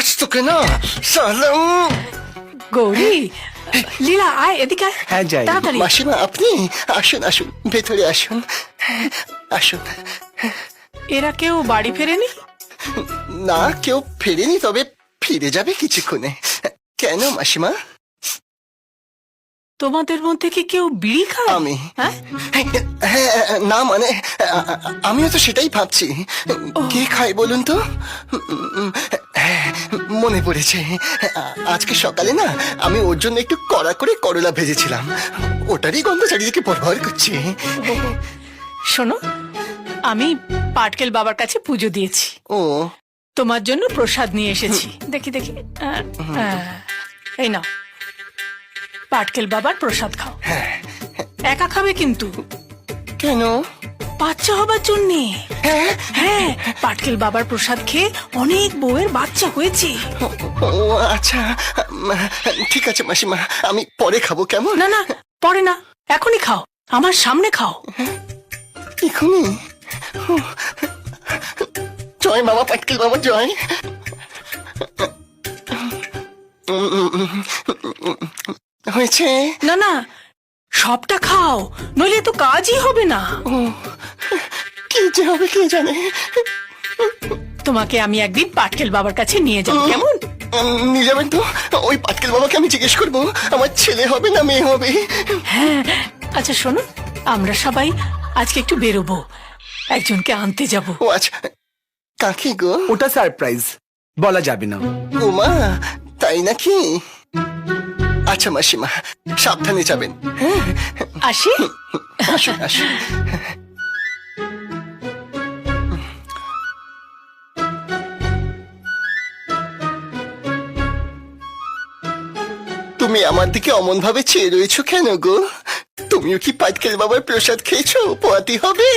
আজ তোকে না সালাম। গৌরী, লীলা আয় এদিকে আয়। হ্যাঁ, যাই। তাড়াতাড়ি। মাসিমা আপনি আসুন আসুন, ভেতরে আসুন আসুন। এরা কেউ বাড়ি ফেরেনি? না, কেউ ফেরেনি, তবে ফিরে যাবে কিছুক্ষণে। কেন মাসিমা? তোমাদের মধ্যে কি কেউ বিড়ি খায়? আমি হ্যাঁ? হ্যাঁ, না মানে আমিও তো সেটাই ভাবছি। কে খায় বলুন তো? হ্যাঁ, মনে পড়েছে। আজকে সকালে না আমি ওর জন্য একটু কড়া করে করলা ভেজেছিলাম, ওটারই গন্ধ চারিদিকে ভরভর করছে। শোনো, আমি পাটকেল বাবার কাছে পুজো দিয়েছি, ও তোমার জন্য প্রসাদ নিয়ে এসেছি। দেখি দেখি, এই নাও, পাটকেল বাবার প্রসাদ খাও। একা খাবে কিন্তু, কেন? বাচ্চা হবার জন্যে। হ্যাঁ, পাটকেল বাবার প্রসাদ খেয়ে অনেক বউয়ের বাচ্চা হয়েছে। ও আচ্ছা, ঠিক আছে মাসিমা, আমি পরে খাবো, কেমন? না না, পরে না, এখনই খাও, আমার সামনে খাও। এখনই? জয় বাবা পাটকেল বাবা, জয়। হয়েছে? না না, সবটা খাও, নইলে তো কাজই হবে না। কি যে হবে কে জানে। তোমাকে আমি একদিন পাটকেল বাবার কাছে নিয়ে যাবো, কেমন? নিয়ে যাবেন তো? ওই পাটকেল বাবাকে আমি জিজ্ঞেস করবো আমার ছেলে হবে না মেয়ে হবে। হ্যাঁ, আচ্ছা শোনো, আমরা সবাই আজকে একটু বেরোবো, একজনকে আনতে যাব। ও আচ্ছা, কাকে গো? ওটা সারপ্রাইজ, বলা যাবে না। উমা, তাই নাকি? আচ্ছা মাসিমা, সাবধানে যাবেন। আসি। আসুন আসুন। তুমি আমার দিকে অমন ভাবে চেয়ে রয়েছো কেন গো? তুমিও কি পাটকেল বাবার প্রসাদ খেয়েছো? পোয়াতি হবে।